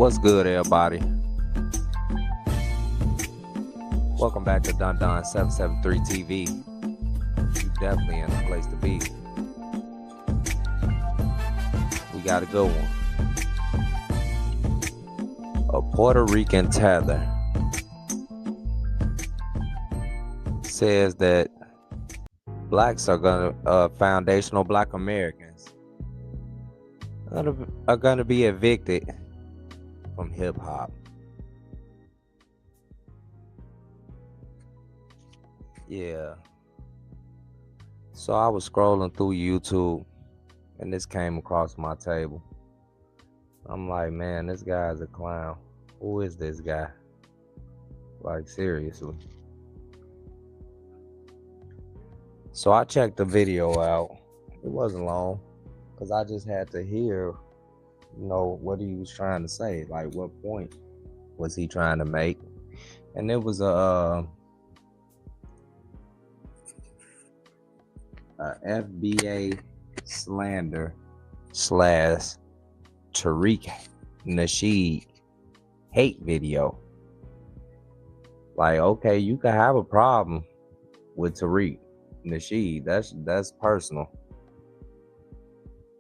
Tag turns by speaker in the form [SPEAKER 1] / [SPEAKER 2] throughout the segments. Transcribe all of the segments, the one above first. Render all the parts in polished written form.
[SPEAKER 1] What's good, everybody? Welcome back to Dun Dun 773 TV. You definitely in the place to be. We got a good one. A Puerto Rican tether says that blacks are foundational black Americans are gonna be evicted from hip hop. Yeah. So I was scrolling through YouTube and this came across my table. I'm like, man, this guy's a clown. Who is this guy? Like, seriously. So I checked the video out. It wasn't long because I just had to hear, what he was trying to say. Like, what point was he trying to make? And it was a FBA slander / Tariq Nasheed hate video. Like, okay, you can have a problem with Tariq Nasheed. That's personal.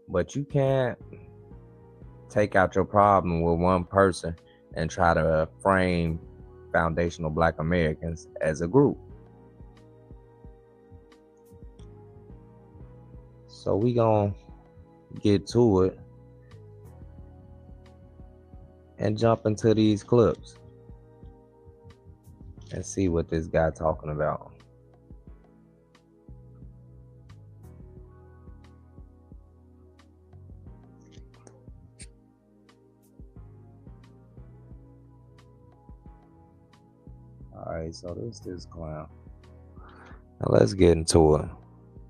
[SPEAKER 1] But you can't take out your problem with one person and try to frame foundational black Americans as a group. So we gonna get to it and jump into these clips and see what this guy talking about. All right, so this clown. Now let's get into it.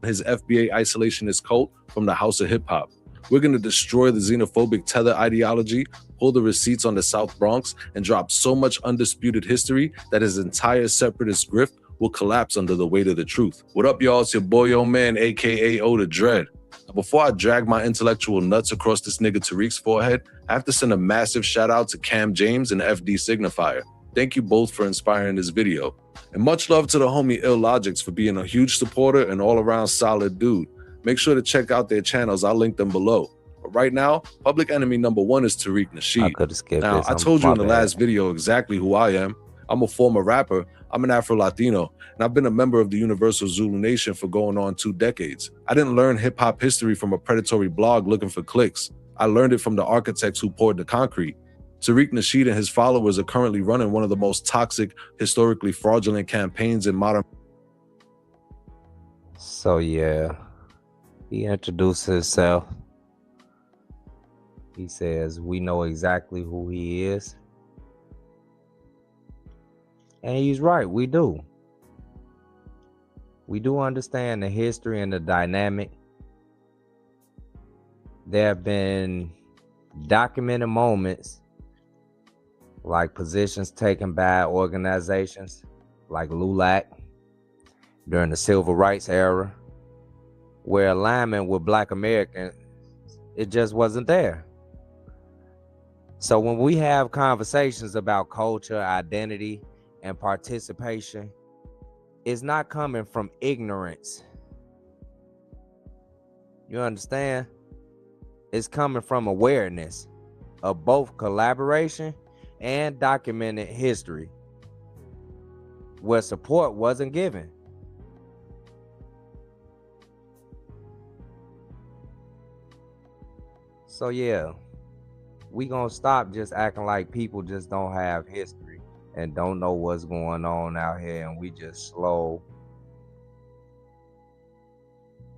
[SPEAKER 2] His FBA isolationist cult from the House of Hip Hop. We're going to destroy the xenophobic tether ideology, pull the receipts on the South Bronx, and drop so much undisputed history that his entire separatist grift will collapse under the weight of the truth. What up, y'all? It's your boy, yo man, aka O the Dread. Now, before I drag my intellectual nuts across this nigga Tariq's forehead, I have to send a massive shout out to Cam James and FD Signifier. Thank you both for inspiring this video. And much love to the homie Illogics for being a huge supporter and all-around solid dude. Make sure to check out their channels. I'll link them below. But right now, public enemy number one is Tariq Nasheed. Now, I told you in the last video exactly who I am. I'm a former rapper. I'm an Afro-Latino, and I've been a member of the Universal Zulu Nation for going on 2 decades. I didn't learn hip-hop history from a predatory blog looking for clicks. I learned it from the architects who poured the concrete. Tariq Nasheed and his followers are currently running one of the most toxic, historically fraudulent campaigns in modern.
[SPEAKER 1] So yeah, he introduced himself. He says, we know exactly who he is. And he's right, we do. We do understand the history and the dynamic. There have been documented moments like positions taken by organizations like LULAC during the Civil Rights era, where alignment with Black Americans, it just wasn't there. So when we have conversations about culture, identity, and participation, it's not coming from ignorance. You understand? It's coming from awareness of both collaboration and documented history where support wasn't given. So yeah, we gonna stop just acting like people just don't have history and don't know what's going on out here and we just slow.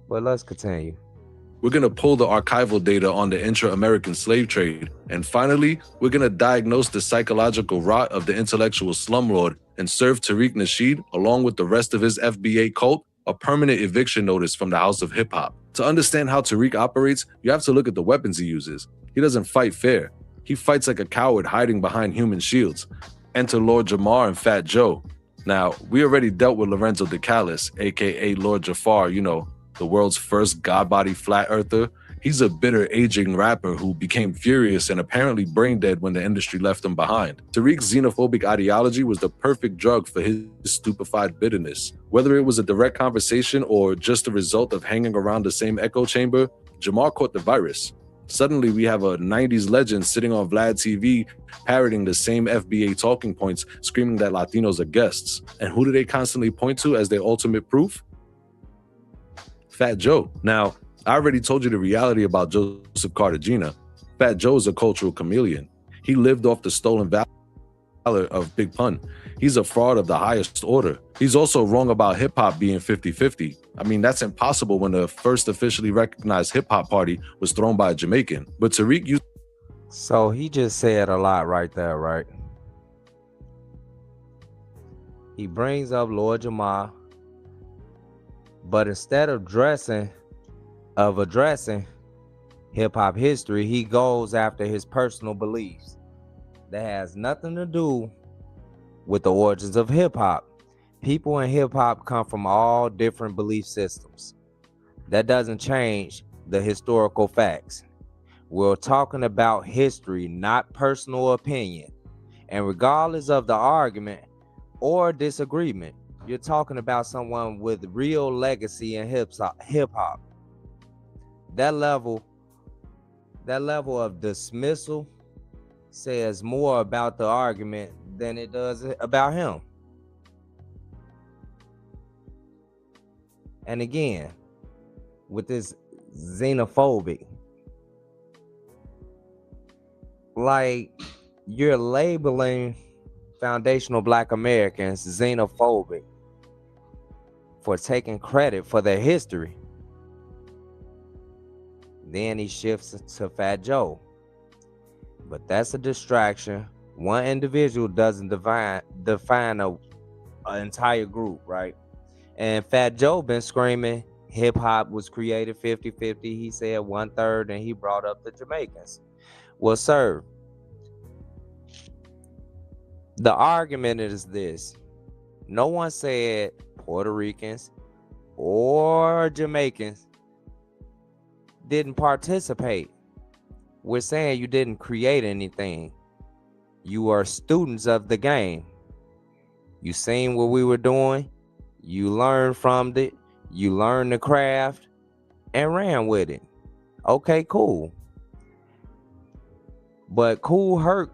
[SPEAKER 1] But let's continue.
[SPEAKER 2] We're going to pull the archival data on the intra-American slave trade. And finally, we're going to diagnose the psychological rot of the intellectual slumlord and serve Tariq Nasheed, along with the rest of his FBA cult, a permanent eviction notice from the House of Hip Hop. To understand how Tariq operates, you have to look at the weapons he uses. He doesn't fight fair. He fights like a coward hiding behind human shields. Enter Lord Jamar and Fat Joe. Now, we already dealt with Lorenzo DeCalis, aka Lord Jafar, the world's first God-body flat earther, He's a bitter, aging rapper who became furious and apparently brain dead when the industry left him behind. Tariq's xenophobic ideology was the perfect drug for his stupefied bitterness. Whether it was a direct conversation or just a result of hanging around the same echo chamber, Jamar caught the virus. Suddenly, we have a 90s legend sitting on Vlad TV parroting the same FBA talking points, screaming that Latinos are guests. And who do they constantly point to as their ultimate proof? Fat Joe. Now, I already told you the reality about Joseph Cartagena. Fat Joe is a cultural chameleon. He lived off the stolen valor of Big Pun. He's a fraud of the highest order. He's also wrong about hip-hop being 50-50. I mean, that's impossible when the first officially recognized hip-hop party was thrown by a Jamaican. But Tariq used...
[SPEAKER 1] So he just said a lot right there, right? He brings up Lord Jamar, but instead of addressing hip-hop history, he goes after his personal beliefs that has nothing to do with the origins of hip-hop. People in hip-hop come from all different belief systems. That doesn't change the historical facts. We're talking about history, not personal opinion. And regardless of the argument or disagreement, you're talking about someone with real legacy in hip-hop. That level of dismissal says more about the argument than it does about him. And again, with this xenophobic, like, you're labeling foundational Black Americans xenophobic for taking credit for their history. Then he shifts to Fat Joe. But that's a distraction. One individual doesn't define an entire group, right? And Fat Joe been screaming hip-hop was created 50-50. He said 1/3, and he brought up the Jamaicans. Well, sir, the argument is this. No one said Puerto Ricans or Jamaicans didn't participate. We're saying you didn't create anything. You are students of the game. You seen what we were doing. You learned from it. You learned the craft and ran with it. Okay, cool. But Kool Herc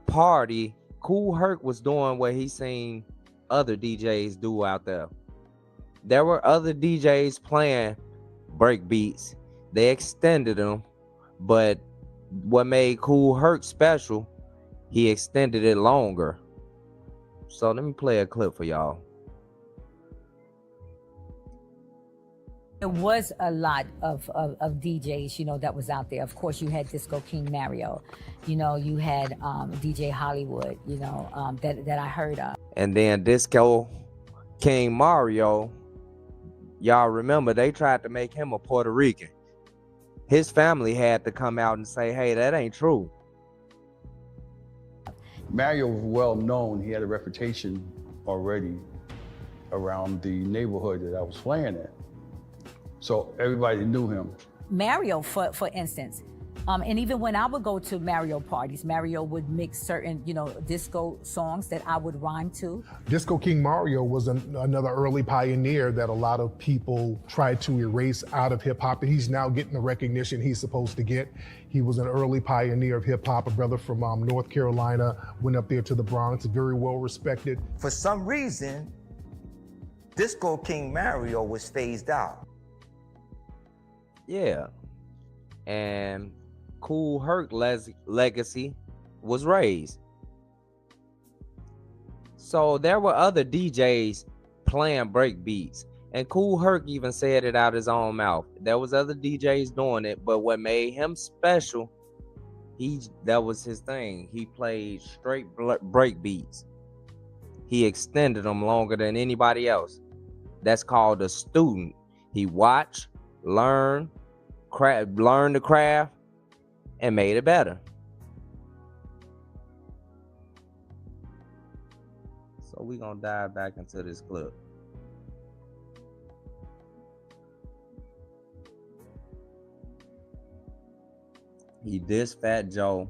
[SPEAKER 1] was doing what he seen other DJs do out there. There were other DJs playing break beats. They extended them, but what made Kool Herc special, he extended it longer. So let me play a clip for y'all.
[SPEAKER 3] There was a lot of DJs, you know, that was out there. Of course, you had Disco King Mario, you know, you had DJ Hollywood, you know, that I heard of.
[SPEAKER 1] And then Disco King Mario, y'all remember they tried to make him a Puerto Rican. His family had to come out and say, hey, that ain't true.
[SPEAKER 4] Mario was well known. He had a reputation already around the neighborhood that I was playing in. So everybody knew him.
[SPEAKER 3] Mario, for instance, and even when I would go to Mario parties, Mario would mix certain, you know, disco songs that I would rhyme to.
[SPEAKER 5] Disco King Mario was another early pioneer that a lot of people tried to erase out of hip hop, and he's now getting the recognition he's supposed to get. He was an early pioneer of hip hop, a brother from North Carolina, went up there to the Bronx, very well respected.
[SPEAKER 6] For some reason, Disco King Mario was phased out.
[SPEAKER 1] Yeah. And Kool Herc legacy was raised. So there were other DJs playing break beats. And Kool Herc even said it out his own mouth. There was other DJs doing it, but what made him special, that was his thing. He played straight break beats. He extended them longer than anybody else. That's called a student. He watched, learned the craft, and made it better. So we're gonna dive back into this clip. He dissed Fat Joe.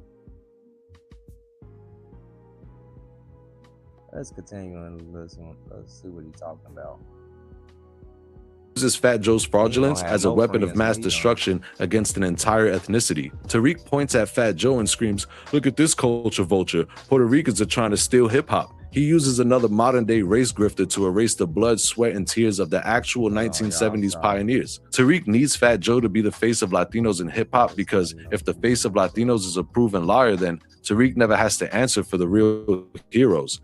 [SPEAKER 1] Let's continue and listen. Let's see what he's talking about.
[SPEAKER 2] Uses Fat Joe's fraudulence
[SPEAKER 1] have
[SPEAKER 2] as a
[SPEAKER 1] no
[SPEAKER 2] weapon of
[SPEAKER 1] friends,
[SPEAKER 2] mass
[SPEAKER 1] man.
[SPEAKER 2] destruction against an entire ethnicity. Tariq points at Fat Joe and screams, "Look at this culture vulture. Puerto Ricans are trying to steal hip-hop." He uses another modern-day race grifter to erase the blood, sweat, and tears of the actual 1970s pioneers. Tariq needs Fat Joe to be the face of Latinos in hip-hop because if the face of Latinos is a proven liar, then Tariq never has to answer for the real heroes.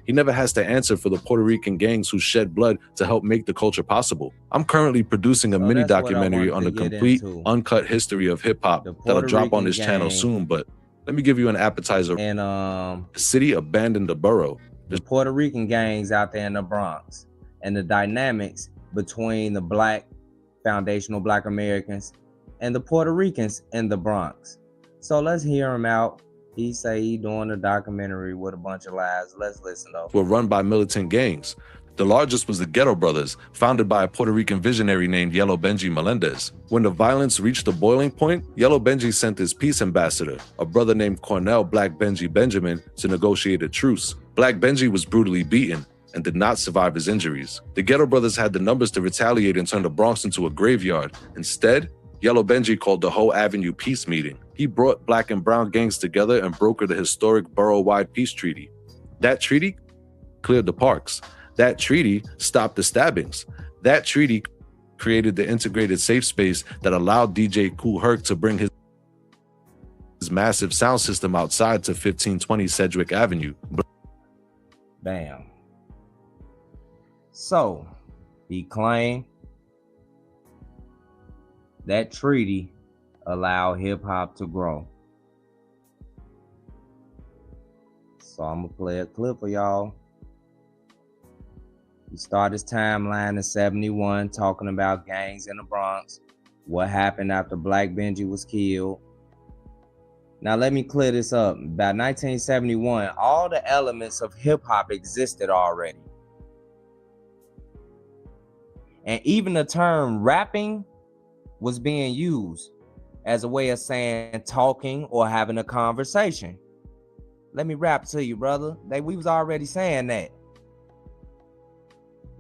[SPEAKER 2] He never has to answer for the Puerto Rican gangs who shed blood to help make the culture possible. I'm currently producing a mini documentary on the complete, uncut history of hip-hop that'll drop on this channel soon, but let me give you an appetizer.
[SPEAKER 1] And
[SPEAKER 2] the city abandoned the borough.
[SPEAKER 1] the Puerto Rican gangs out there in the Bronx and the dynamics between the black, foundational black Americans and the Puerto Ricans in the Bronx. So let's hear him out. He say he doing a documentary with a bunch of lies. Let's listen though.
[SPEAKER 2] Were run by militant gangs. The largest was the Ghetto Brothers, founded by a Puerto Rican visionary named Yellow Benji Melendez. When the violence reached the boiling point, Yellow Benji sent his peace ambassador, a brother named Cornell Black Benji Benjamin, to negotiate a truce. Black Benji was brutally beaten and did not survive his injuries. The Ghetto Brothers had the numbers to retaliate and turn the Bronx into a graveyard. Instead, Yellow Benji called the whole Avenue peace meeting. He brought black and brown gangs together and brokered the historic borough-wide peace treaty. That treaty cleared the parks. That treaty stopped the stabbings. That treaty created the integrated safe space that allowed DJ Kool Herc to bring his massive sound system outside to 1520 Sedgwick Avenue.
[SPEAKER 1] Bam. So, he claimed that treaty allowed hip-hop to grow. So I'm gonna play a clip for y'all. He started his timeline in 71 talking about gangs in the Bronx, what happened after Black Benji was killed. Now let me clear this up. By 1971, all the elements of hip-hop existed already. And even the term rapping was being used as a way of saying talking or having a conversation. Let me rap to you, brother. We was already saying that.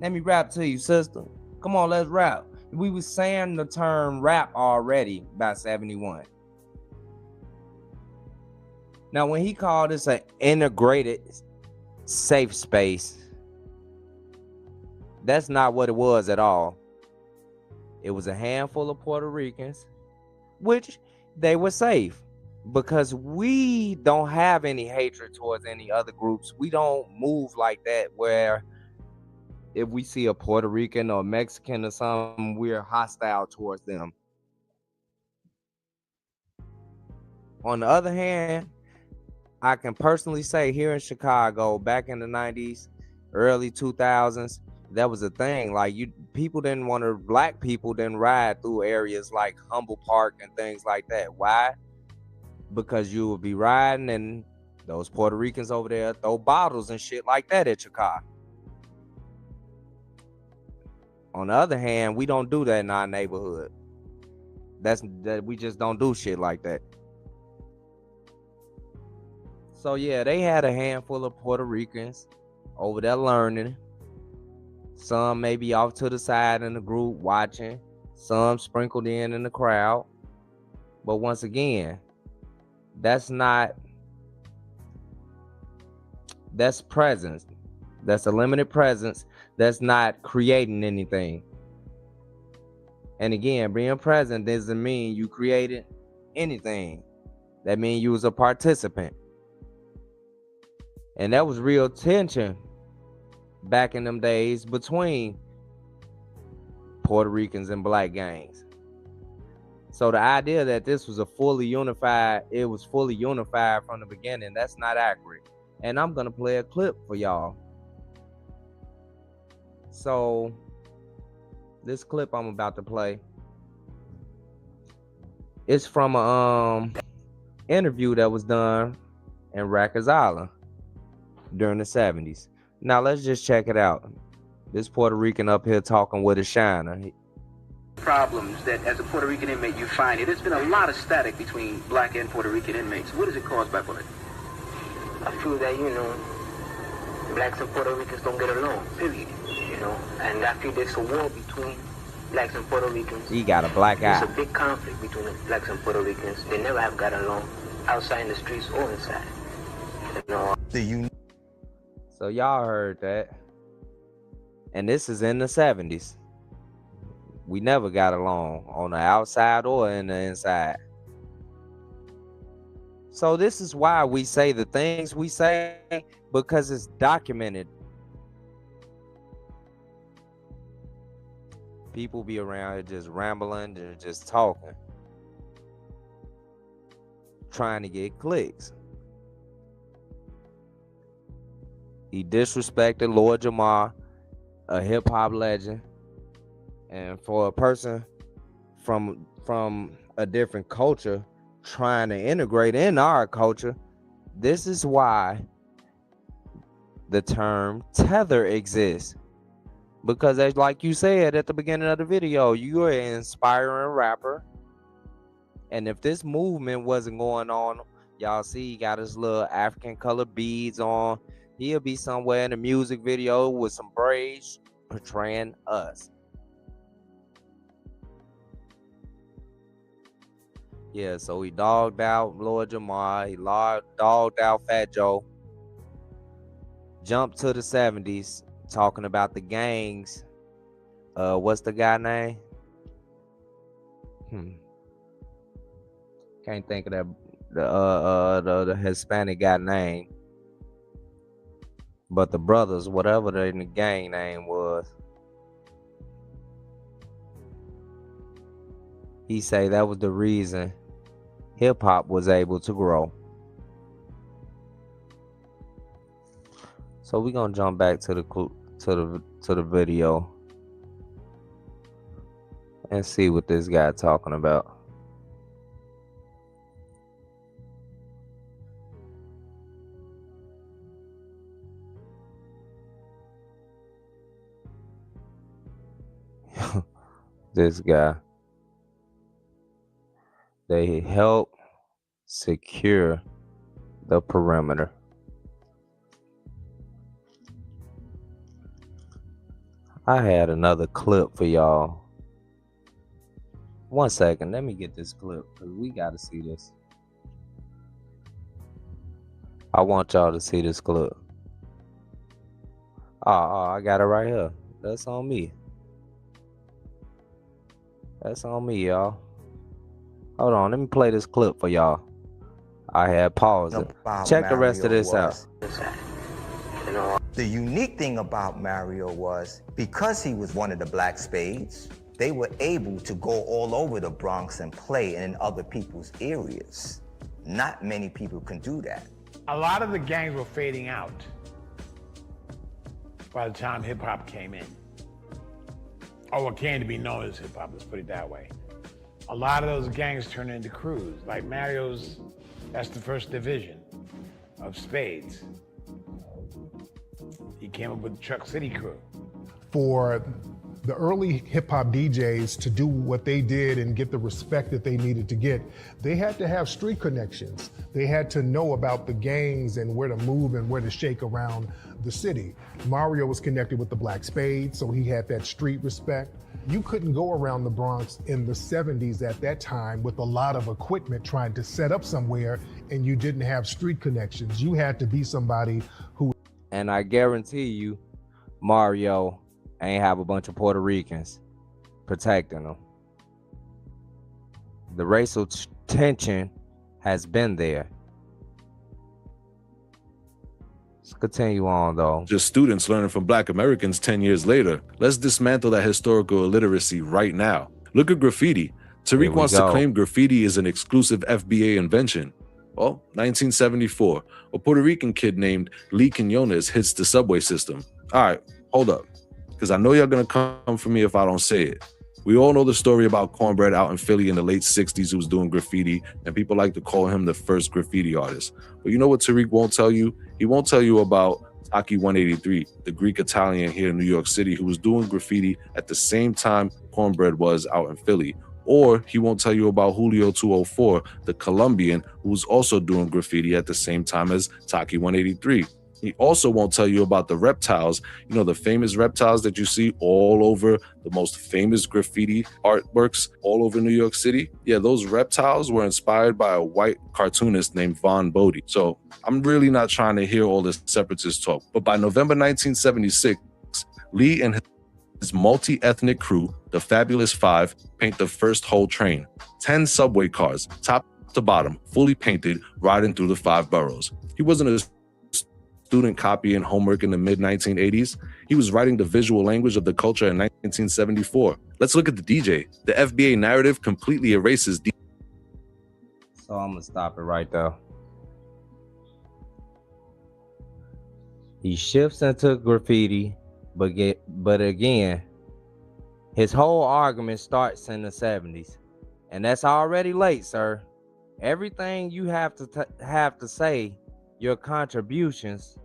[SPEAKER 1] Let me rap to you, sister. Come on, let's rap. We was saying the term rap already by 71. Now, when he called this an integrated safe space, that's not what it was at all. It was a handful of Puerto Ricans, which they were safe because we don't have any hatred towards any other groups. We don't move like that where if we see a Puerto Rican or Mexican or something, we're hostile towards them. On the other hand, I can personally say here in Chicago, back in the 90s, early 2000s, that was a thing. Like black people didn't ride through areas like Humble Park and things like that. Why? Because you would be riding and those Puerto Ricans over there throw bottles and shit like that at your car. On the other hand, we don't do that in our neighborhood. We just don't do shit like that. So yeah, they had a handful of Puerto Ricans over there learning. Some maybe off to the side in the group watching. Some sprinkled in the crowd. But once again, that's presence. That's a limited presence. That's not creating anything. And again, being present doesn't mean you created anything. That means you was a participant. And that was real tension back in them days between Puerto Ricans and black gangs. So the idea that this was fully unified from the beginning, that's not accurate. And I'm gonna play a clip for y'all. So this clip I'm about to play, it's from a interview that was done in Rikers Island during the 70s. Now let's just check it out. This Puerto Rican up here talking with a shiner.
[SPEAKER 7] problems that as a Puerto Rican inmate you find? There's been a lot of static between black and Puerto Rican inmates. What is it caused by, Puerto?
[SPEAKER 8] I feel that, you know, blacks and Puerto Ricans don't get along, period, you know, and I feel there's a war between blacks and Puerto Ricans.
[SPEAKER 1] He got a black eye.
[SPEAKER 8] There's a big conflict between the blacks and Puerto Ricans. They never have got along outside in the streets or inside. You know.
[SPEAKER 1] So y'all heard that. And this is in the 70s. We never got along on the outside or in the inside. So this is why we say the things we say, because it's documented. People be around here just rambling and just talking, trying to get clicks. He disrespected Lord Jamar, a hip-hop legend. And for a person from a different culture trying to integrate in our culture, this is why the term tether exists. Because as like you said at the beginning of the video, you are an inspiring rapper. And if this movement wasn't going on, y'all see he got his little African colored beads on. He'll be somewhere in a music video with some braids portraying us. Yeah, so he dogged out Lord Jamar. He dogged out Fat Joe. Jumped to the 70s, talking about the gangs. What's the guy name? Can't think of that. The Hispanic guy name. But the brothers, whatever the gang name was, he say that was the reason hip hop was able to grow. So we're gonna jump back to the video and see what this guy talking about. This guy. They help secure the perimeter. I had another clip for y'all. 1 second, let me get this clip because we got to see this. I want y'all to see this clip. Oh, I got it right here. That's on me. That's on me, y'all. Hold on, let me play this clip for y'all. I had paused it. Check the rest of this out.
[SPEAKER 6] The unique thing about Mario was because he was one of the Black Spades, they were able to go all over the Bronx and play in other people's areas. Not many people can do that.
[SPEAKER 9] A lot of the gangs were fading out by the time hip hop came in. Or what came to be known as hip hop, let's put it that way. A lot of those gangs turned into crews. Like Mario's, that's the first division of Spades. He came up with the Truck City crew.
[SPEAKER 5] For the early hip hop DJs to do what they did and get the respect that they needed to get, they had to have street connections. They had to know about the gangs and where to move and where to shake around the city. Mario was connected with the Black Spades, so he had that street respect. You couldn't go around the Bronx in the 70s at that time with a lot of equipment trying to set up somewhere and you didn't have street connections. You had to be somebody who...
[SPEAKER 1] And I guarantee you, Mario ain't have a bunch of Puerto Ricans protecting him. The racial tension has been there. Let's continue on though.
[SPEAKER 2] Just students learning from Black Americans 10 years later. Let's dismantle that historical illiteracy right now. Look at graffiti. Tariq wants to claim graffiti is an exclusive FBA invention. Well, 1974, a Puerto Rican kid named Lee Quinones hits the subway system. All right, hold up, because I know y'all gonna come for me if I don't say it. We all know the story about Cornbread out in Philly in the late 60s who was doing graffiti, and people like to call him the first graffiti artist. But you know what Tariq won't tell you? He won't tell you about Taki 183, the Greek Italian here in New York City who was doing graffiti at the same time Cornbread was out in Philly. Or he won't tell you about Julio 204, the Colombian, who's also doing graffiti at the same time as Taki 183. He also won't tell you about the reptiles, you know, the famous reptiles that you see all over the most famous graffiti artworks all over New York City. Yeah, those reptiles were inspired by a white cartoonist named Von Bodie. So I'm really not trying to hear all this separatist talk. But by November 1976, Lee and his multi-ethnic crew, the Fabulous Five, paint the first whole train. 10 subway cars, top to bottom, fully painted, riding through the 5 boroughs. He wasn't a student copying homework in the mid-1980s. He was writing the visual language of the culture in 1974. Let's look at the DJ. The FBA narrative completely erases
[SPEAKER 1] So I'm gonna stop it right there. He shifts into graffiti, but again, his whole argument starts in the 70s, and that's already late, sir. Everything you have to say, your contributions,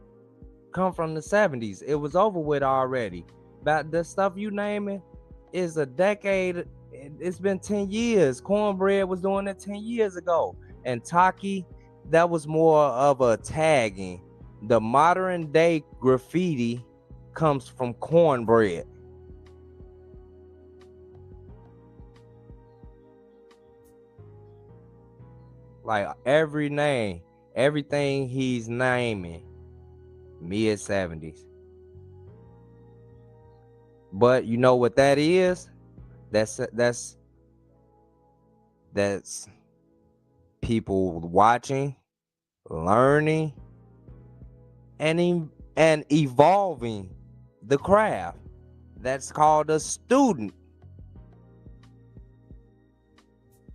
[SPEAKER 1] come from the 70s. It was over with already. About the stuff you naming is a decade. It's been 10 years. Cornbread was doing it 10 years ago, and Taki, that was more of a tagging. The modern day graffiti comes from Cornbread. Like every name, everything he's naming, mid 70s. But you know what that is? That's people watching, learning, and evolving the craft. That's called a student.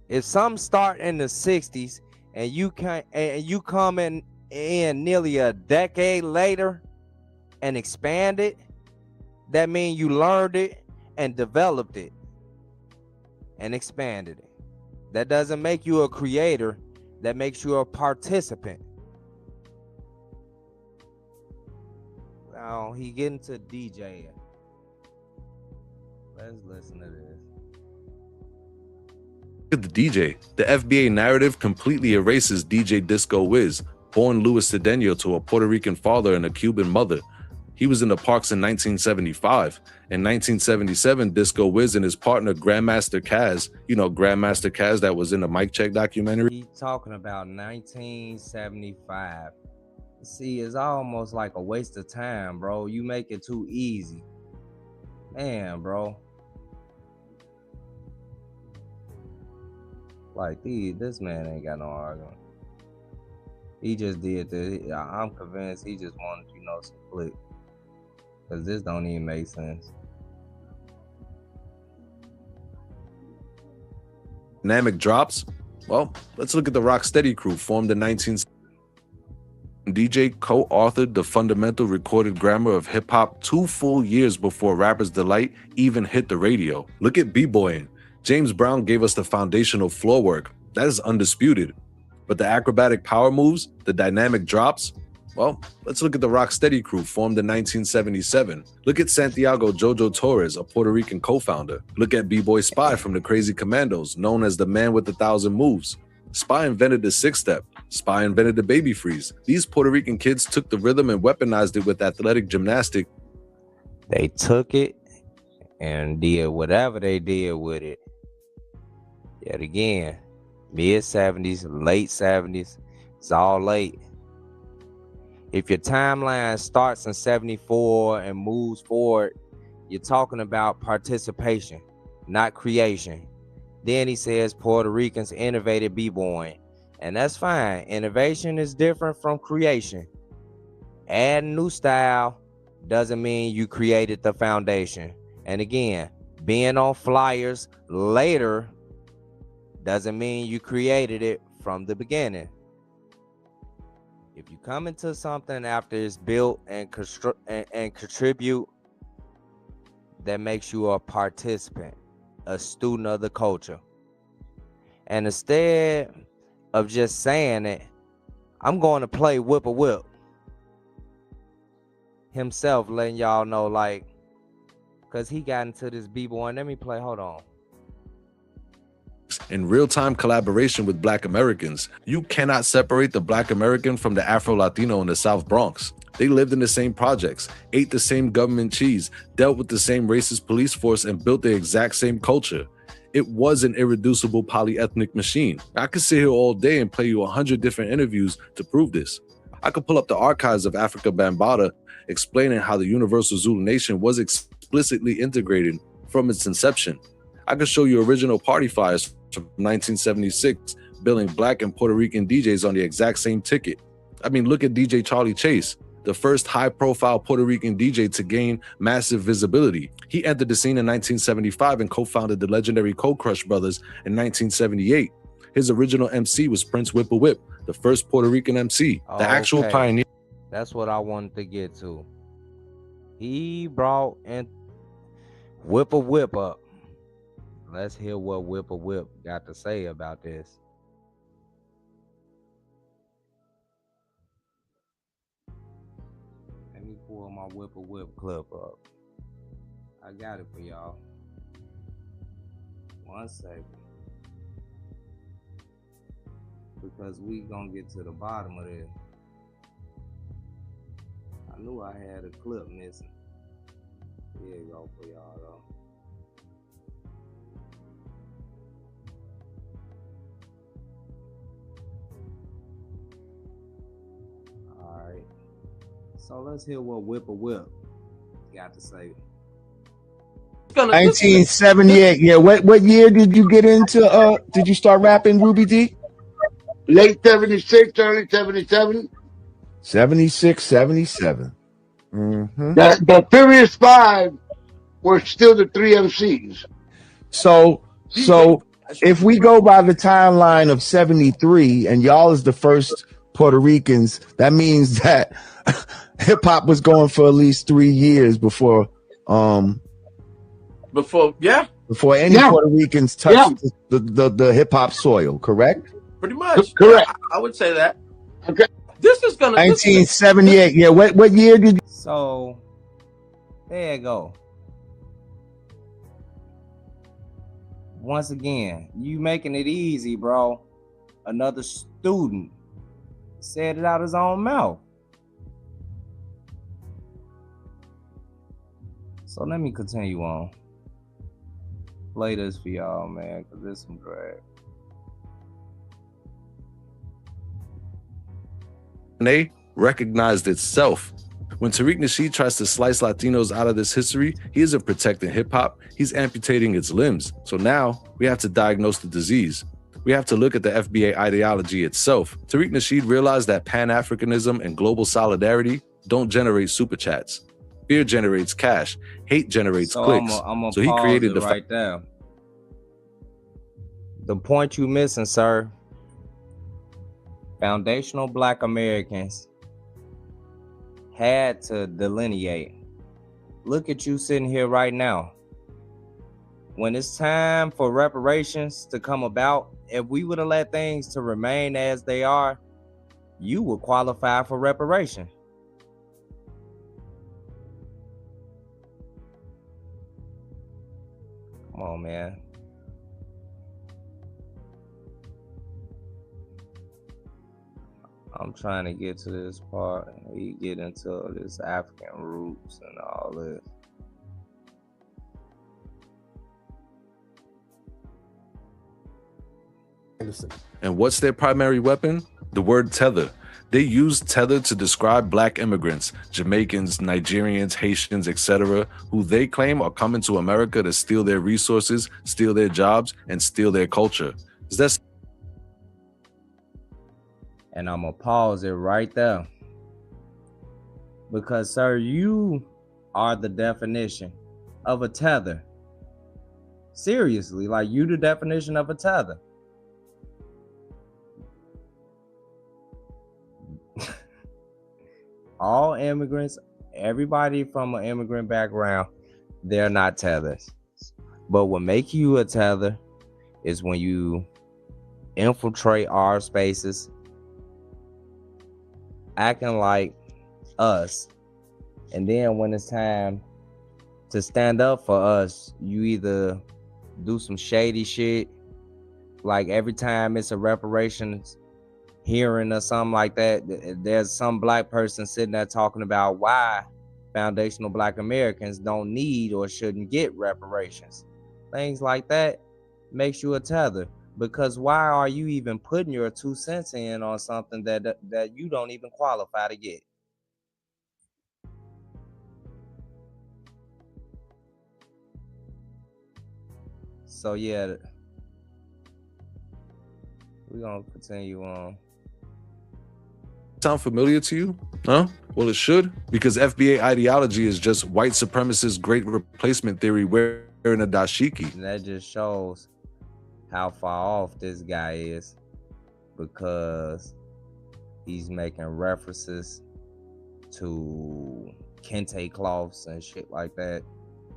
[SPEAKER 1] If some start in the 60s and you come in nearly a decade later and expand it, that means you learned it and developed it and expanded it. That doesn't make you a creator. That makes you a participant. Now he getting to DJing. Let's listen to this.
[SPEAKER 2] Look at the DJ. The FBA narrative completely erases DJ Disco Wiz, born Luis Cedeno to a Puerto Rican father and a Cuban mother. He was in the parks in 1975. In 1977, Disco Wiz and his partner Grandmaster Caz, you know Grandmaster Caz that was in the Mic Check documentary.
[SPEAKER 1] He talking about 1975. See, it's almost like a waste of time, bro. You make it too easy. Man, bro. Like, this man ain't got no argument. He just did this. I'm convinced he just wanted, some click. Because this don't even make sense.
[SPEAKER 2] Dynamic drops? Well, let's look at the Rocksteady crew, formed in 1970. DJ co-authored the fundamental recorded grammar of hip-hop 2 full years before Rapper's Delight even hit the radio. Look at b-boying. James Brown gave us the foundational floor work. That is undisputed. But the acrobatic power moves, the dynamic drops, well, let's look at the Rocksteady crew, formed in 1977. Look at Santiago Jojo Torres, a Puerto Rican co-founder. Look at B-Boy Spy from the Crazy Commandos, known as the man with 1,000 moves. Spy invented the 6-step. Spy invented the baby freeze. These Puerto Rican kids took the rhythm and weaponized it with athletic gymnastics.
[SPEAKER 1] They took it and did whatever they did with it. Yet again, mid-70s, late 70s, it's all late. If your timeline starts in 74 and moves forward, you're talking about participation, not creation. Then he says Puerto Ricans innovated b-boying, and that's fine. Innovation is different from creation. Adding new style doesn't mean you created the foundation. And again, being on flyers later doesn't mean you created it from the beginning. If you come into something after it's built and contribute, that makes you a participant, a student of the culture. And instead of just saying it, I'm going to play Whip a Whip himself, letting y'all know, like, Cause he got into this b-boy. Let me play. Hold on.
[SPEAKER 2] In real-time collaboration with Black Americans. You cannot separate the Black American from the Afro-Latino in the South Bronx. They lived in the same projects, ate the same government cheese, dealt with the same racist police force, and built the exact same culture. It was an irreducible polyethnic machine. I could sit here all day and play you 100 different interviews to prove this. I could pull up the archives of Africa Bambaataa explaining how the Universal Zulu Nation was explicitly integrated from its inception. I could show you original party flyers from 1976 billing Black and Puerto Rican DJs on the exact same ticket. I mean, look at DJ Charlie Chase, the first high-profile Puerto Rican DJ to gain massive visibility. He entered the scene in 1975 and co-founded the legendary Cold Crush Brothers in 1978. His original MC was Prince Whippa Whip, the first Puerto Rican MC, the actual pioneer.
[SPEAKER 1] That's what I wanted to get to. He brought in Whippa Whip up. Let's hear what Whippa Whip got to say about this. Let me pull my Whippa Whip clip up. I got it for y'all. 1 second. Because we gonna get to the bottom of this. I knew I had a clip missing. Here you go for y'all though. Alright. So let's hear what Whippa Whip got to say.
[SPEAKER 10] 1978. Yeah, what year did you get into did you start rapping, Ruby D?
[SPEAKER 11] Late 76, early 77.
[SPEAKER 10] 76, 77. Mm-hmm.
[SPEAKER 11] The previous 5 were still the 3 MCs.
[SPEAKER 10] So if we go by the timeline of 73 and y'all is the first Puerto Ricans, that means that hip hop was going for at least 3 years before any Puerto Ricans touched the hip hop soil, correct?
[SPEAKER 12] Pretty much.
[SPEAKER 11] Correct.
[SPEAKER 12] I would say that.
[SPEAKER 11] Okay.
[SPEAKER 12] This is gonna
[SPEAKER 10] 1978. Yeah, what year did you?
[SPEAKER 1] So there you go. Once again, you making it easy, bro. Another student said it out his own mouth. So let me continue on. Play this for y'all, man, because there's some drag.
[SPEAKER 2] They recognized itself. When Tariq Nasheed tries to slice Latinos out of this history, he isn't protecting hip-hop, he's amputating its limbs. So now we have to diagnose the disease. We have to look at the FBA ideology itself. Tariq Nasheed realized that Pan-Africanism and global solidarity don't generate super chats. Fear generates cash, hate generates clicks.
[SPEAKER 1] So he created the right there. The point you missing, sir. Foundational Black Americans had to delineate. Look at you sitting here right now. When it's time for reparations to come about, if we would have let things to remain as they are, you would qualify for reparation. Come on, man. I'm trying to get to this part and we get into this African roots and all
[SPEAKER 2] this. And what's their primary weapon? The word tether. They use tether to describe Black immigrants, Jamaicans, Nigerians, Haitians, etc., who they claim are coming to America to steal their resources, steal their jobs, and steal their culture. Is that?
[SPEAKER 1] And I'm gonna pause it right there. Because, sir, you are the definition of a tether. Seriously, like you the definition of a tether. All immigrants, everybody from an immigrant background, they're not tethers. But what makes you a tether is when you infiltrate our spaces, acting like us, and then when it's time to stand up for us, you either do some shady shit, like every time it's a reparations hearing or something like that, there's some black person sitting there talking about why foundational black Americans don't need or shouldn't get reparations. Things like that makes you a tether, because why are you even putting your 2 cents in on something that you don't even qualify to get? So yeah, we're gonna continue on.
[SPEAKER 2] Sound familiar to you? Huh? Well, it should, because FBA ideology is just white supremacist great replacement theory wearing a dashiki.
[SPEAKER 1] And that just shows how far off this guy is, because he's making references to kente cloths and shit like that.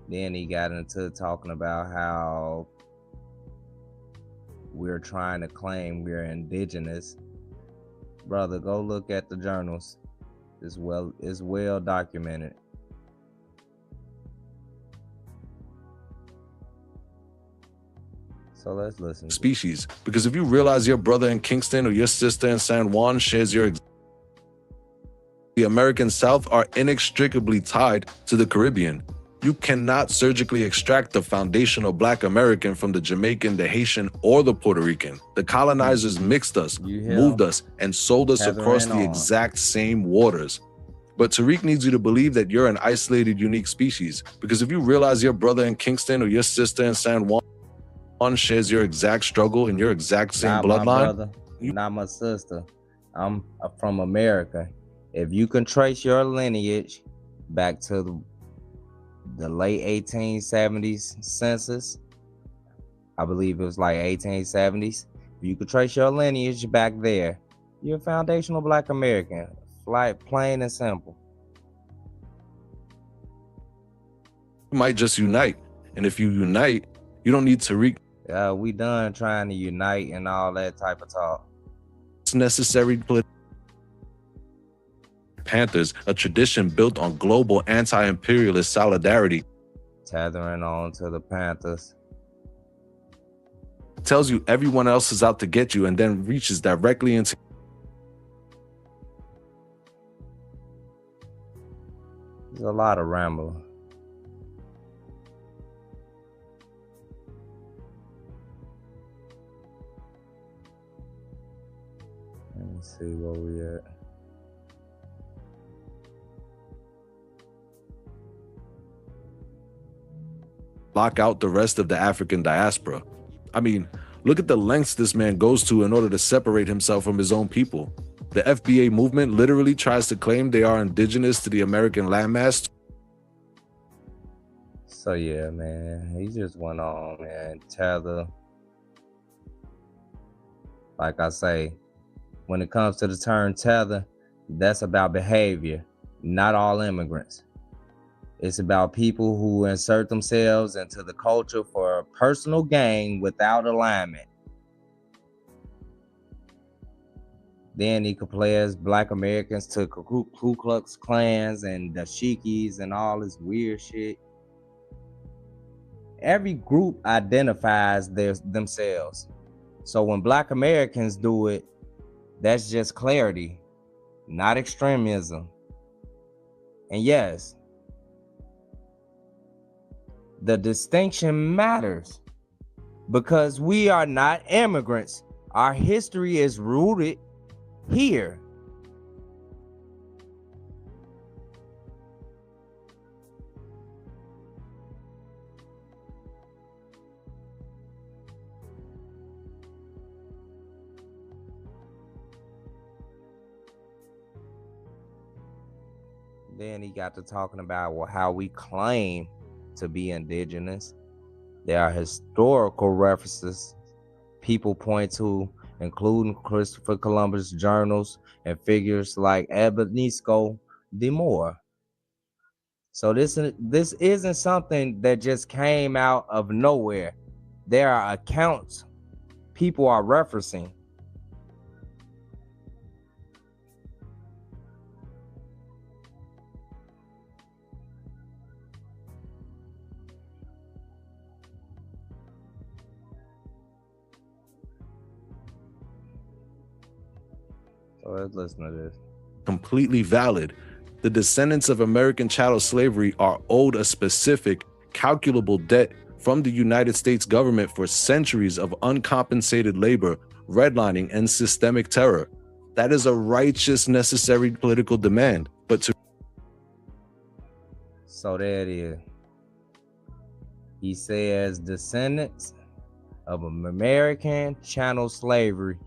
[SPEAKER 1] Then he got into talking about how we're trying to claim we're indigenous. Brother, go look at the journals. It's well documented. So let's listen.
[SPEAKER 2] Species, because if you realize your brother in Kingston or your sister in San Juan shares your the American South are inextricably tied to the Caribbean. You cannot surgically extract the foundational black American from the Jamaican, the Haitian, or the Puerto Rican. The colonizers mixed us, moved us, and sold us across the exact same waters. But Tariq needs you to believe that you're an isolated, unique species, because if you realize your brother in Kingston or your sister in San Juan shares your exact struggle and your exact same bloodline.
[SPEAKER 1] My brother, not my sister. I'm from America. If you can trace your lineage back to the late 1870s census, I believe it was like 1870s. If you could trace your lineage back there, you're a foundational black American. Like plain and simple.
[SPEAKER 2] You might just unite. And if you unite, you don't need Tariq.
[SPEAKER 1] We done trying to unite and all that type of talk.
[SPEAKER 2] It's necessary political Panthers, a tradition built on global anti-imperialist solidarity.
[SPEAKER 1] Tethering on to the Panthers.
[SPEAKER 2] Tells you everyone else is out to get you and then reaches directly into.
[SPEAKER 1] There's a lot of rambling. Let me see where we at.
[SPEAKER 2] Lock out the rest of the African diaspora. I mean, look at the lengths this man goes to in order to separate himself from his own people. The FBA movement literally tries to claim they are indigenous to the American landmass.
[SPEAKER 1] So yeah, man, he just went on, man. Tether. Like I say, when it comes to the term tether, that's about behavior, not all immigrants. It's about people who insert themselves into the culture for personal gain without alignment. Then he could play as black Americans to Ku Klux Klans and dashikis and all this weird shit. Every group identifies themselves. So when black Americans do it, that's just clarity, not extremism. And yes, the distinction matters because we are not immigrants. Our history is rooted here. Then he got to talking about how we claim to be indigenous. There are historical references people point to, including Christopher Columbus journals and figures like Ebenezer de Moore. So this isn't something that just came out of nowhere. There are accounts people are referencing. So let's listen to this.
[SPEAKER 2] Completely valid. The descendants of American chattel slavery are owed a specific, calculable debt from the United States government for centuries of uncompensated labor, redlining, and systemic terror. That is a righteous, necessary political demand. But to
[SPEAKER 1] So there it is. He says descendants of American chattel slavery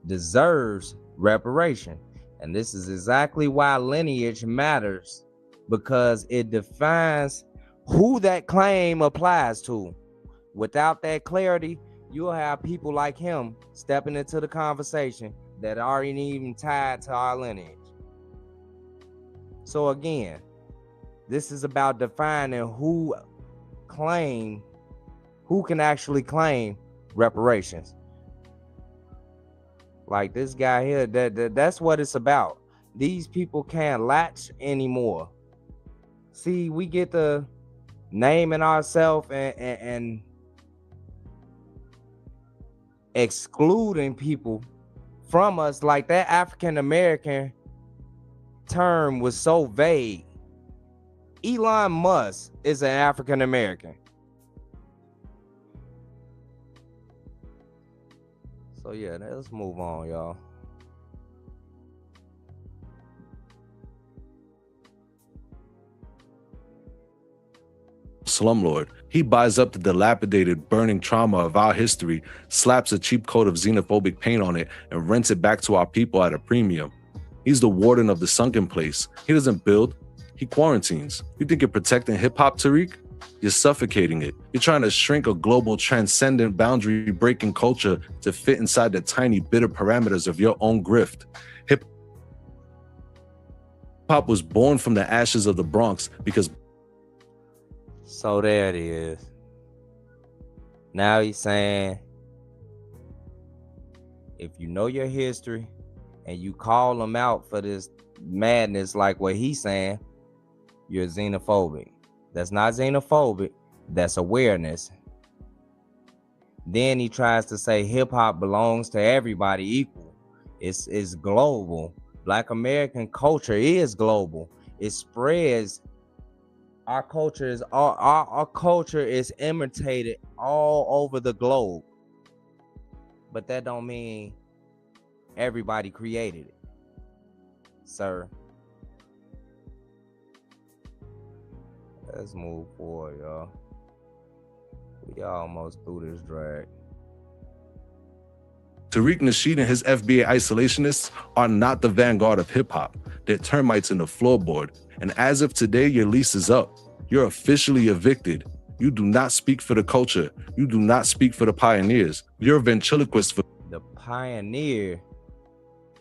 [SPEAKER 1] deserves reparation. And this is exactly why lineage matters, because it defines who that claim applies to. Without that clarity, you'll have people like him stepping into the conversation that aren't even tied to our lineage. So again, this is about defining who can actually claim reparations. Like this guy here, that's what it's about. These people can't latch anymore. See, we get to naming ourselves and excluding people from us. Like that African American term was so vague. Elon Musk is an African American. So yeah, let's move on, y'all.
[SPEAKER 2] slumlord. He buys up the dilapidated, burning trauma of our history, slaps a cheap coat of xenophobic paint on it, and rents it back to our people at a premium. He's the warden of the sunken place. He doesn't build, he quarantines. You think you're protecting hip-hop, Tariq? You're suffocating it. You're trying to shrink a global, transcendent, boundary-breaking culture to fit inside the tiny, bitter parameters of your own grift. Hip-hop was born from the ashes of the Bronx because...
[SPEAKER 1] So there it is. Now he's saying, if you know your history and you call them out for this madness like what he's saying, you're xenophobic. That's not xenophobic, that's awareness. Then he tries to say hip-hop belongs to everybody equal. It's global. Black American culture is global. It spreads. Our culture is imitated all over the globe. But that don't mean everybody created it, sir. Let's move forward, y'all. We almost through this drag.
[SPEAKER 2] Tariq Nasheed and his FBA isolationists are not the vanguard of hip-hop. They're termites in the floorboard. And as of today, your lease is up. You're officially evicted. You do not speak for the culture. You do not speak for the pioneers. You're a ventriloquist for...
[SPEAKER 1] The pioneer.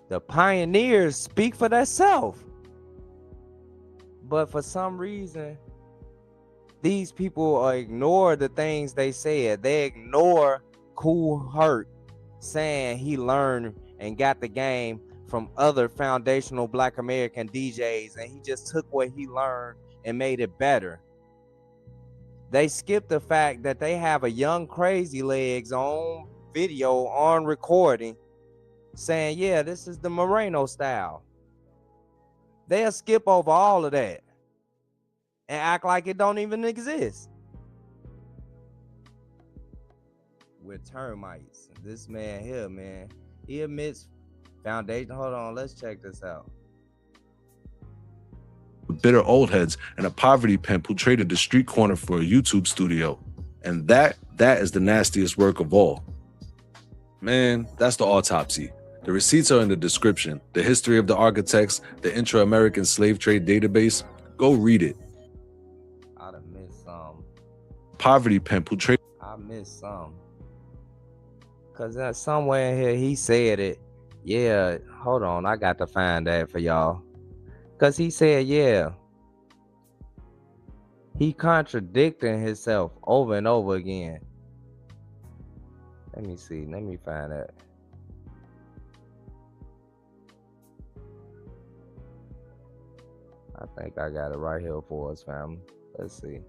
[SPEAKER 1] The pioneers speak for themselves. But for some reason, these people ignore the things they said. They ignore Kool Herc saying he learned and got the game from other foundational Black American DJs, and he just took what he learned and made it better. They skipped the fact that they have a young Crazy Legs on video, on recording, saying, yeah, this is the Moreno style. They'll skip over all of that and act like it don't even exist. We're termites. This man here, man, he admits foundation. Hold on, let's check this out.
[SPEAKER 2] Bitter old heads and a poverty pimp who traded the street corner for a YouTube studio. And that is the nastiest work of all. Man, that's the autopsy. The receipts are in the description. The history of the architects, the intra-American slave trade database. Go read it.
[SPEAKER 1] I'd have missed some.
[SPEAKER 2] Poverty pimp who traded...
[SPEAKER 1] I missed some. Because somewhere in here he said it. Yeah, hold on. I got to find that for y'all. Because he said, yeah. He contradicting himself over and over again. Let me see. Let me find that. I think I got it right here for us, family. Let's see.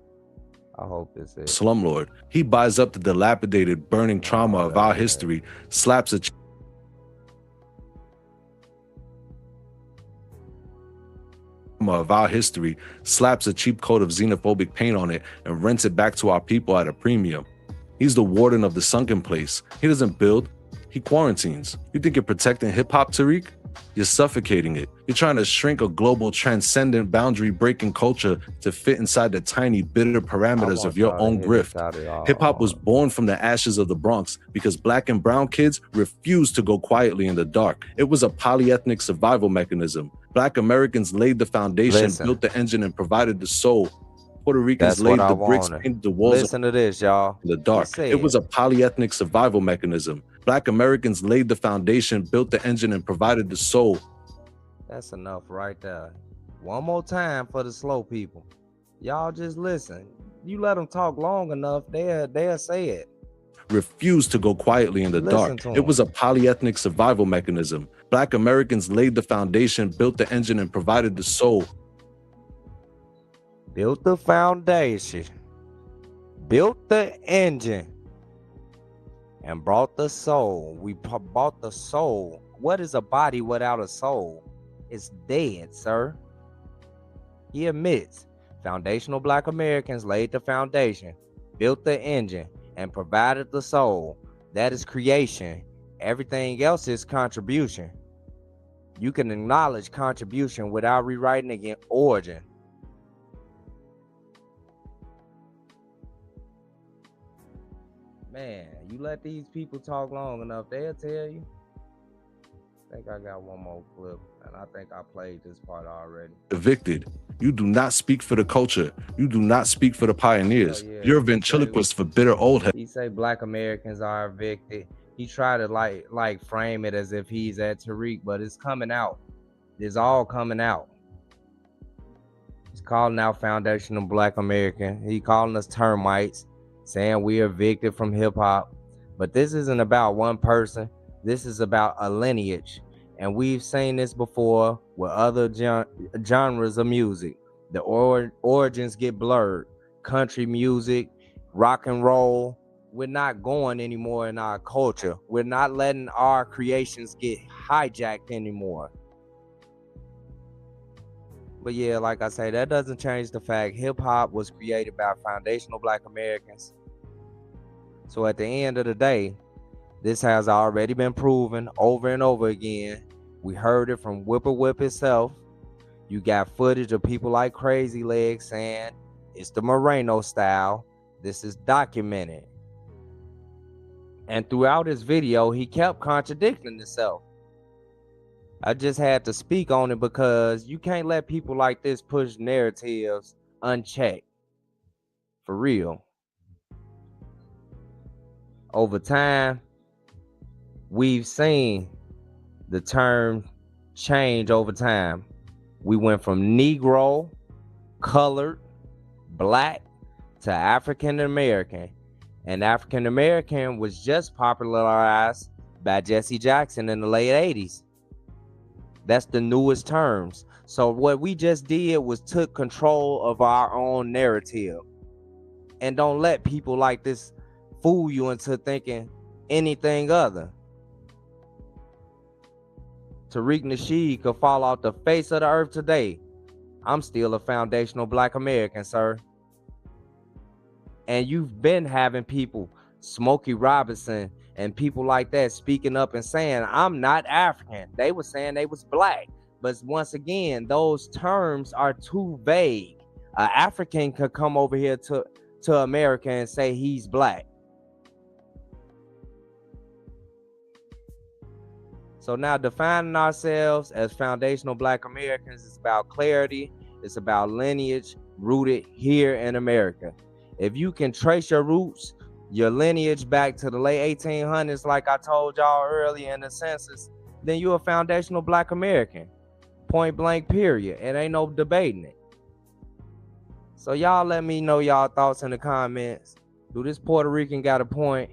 [SPEAKER 1] I hope this is
[SPEAKER 2] slumlord. He buys up the dilapidated, burning trauma of our history, slaps a trauma of our history, slaps a cheap coat of xenophobic paint on it, and rents it back to our people at a premium. He's the warden of the sunken place. He doesn't build, he quarantines. You think you're protecting hip-hop, Tariq? You're suffocating it. You're trying to shrink a global, transcendent, boundary-breaking culture to fit inside the tiny, bitter parameters of your own grift. Hip-hop was born from the ashes of the Bronx because Black and brown kids refused to go quietly in the dark. It was a polyethnic survival mechanism. Black Americans laid the foundation, built the engine, and provided the soul. Puerto Ricans laid the bricks, painted the walls.
[SPEAKER 1] Listen to this, y'all.
[SPEAKER 2] In the dark. It was a polyethnic survival mechanism. Black Americans laid the foundation, built the engine, and provided the soul.
[SPEAKER 1] That's enough right there. One more time for the slow people. Y'all just listen. You let them talk long enough, they'll say it.
[SPEAKER 2] Refused to go quietly in the dark. It was a polyethnic survival mechanism. Black Americans laid the foundation, built the engine, and provided the soul.
[SPEAKER 1] Built the foundation, built the engine, and brought the soul. We bought the soul. What is a body without a soul? It's dead, sir. He admits foundational Black Americans laid the foundation, built the engine, and provided the soul. That is creation. Everything else is contribution. You can acknowledge contribution without rewriting again origin. Man, you let these people talk long enough, they'll tell you. I think I got one more clip, and I think I played this part already.
[SPEAKER 2] Evicted. You do not speak for the culture. You do not speak for the pioneers. You're a ventriloquist for bitter old heads.
[SPEAKER 1] He say Black Americans are evicted. He tried to like frame it as if he's at Tariq, but it's coming out. It's all coming out. He's calling out foundational Black American. He calling us termites, saying we are evicted from hip hop. But this isn't about one person. This is about a lineage. And we've seen this before with other genres of music. The origins get blurred. Country music, rock and roll. We're not going anymore in our culture. We're not letting our creations get hijacked anymore. But yeah, like I say, that doesn't change the fact hip hop was created by foundational Black Americans. So at the end of the day, this has already been proven over and over again. We heard it from Whip itself. You got footage of people like Crazy Legs saying it's the Moreno style. This is documented. And throughout his video, he kept contradicting himself. I just had to speak on it because you can't let people like this push narratives unchecked. For real. Over time, we've seen the term change over time. We went from Negro, colored, Black to African American. And African American was just popularized by Jesse Jackson in the late 80s. That's the newest terms. So what we just did was took control of our own narrative. And don't let people like this fool you into thinking anything other. Tariq Nasheed could fall off the face of the earth today. I'm still a foundational Black American, sir. And you've been having people, Smokey Robinson and people like that, speaking up and saying, I'm not African. They were saying they was Black. But once again, those terms are too vague. An African could come over here to America and say he's Black. So now defining ourselves as foundational Black Americans is about clarity. It's about lineage rooted here in America. If you can trace your roots, your lineage back to the late 1800s, like I told y'all earlier in the census, then you're a foundational Black American. Point blank, period. It ain't no debating it. So y'all let me know y'all thoughts in the comments. Do this Puerto Rican got a point?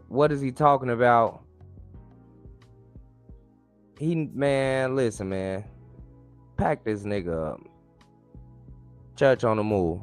[SPEAKER 1] What is he talking about? Man, listen, man. Pack this nigga up. Church on the move.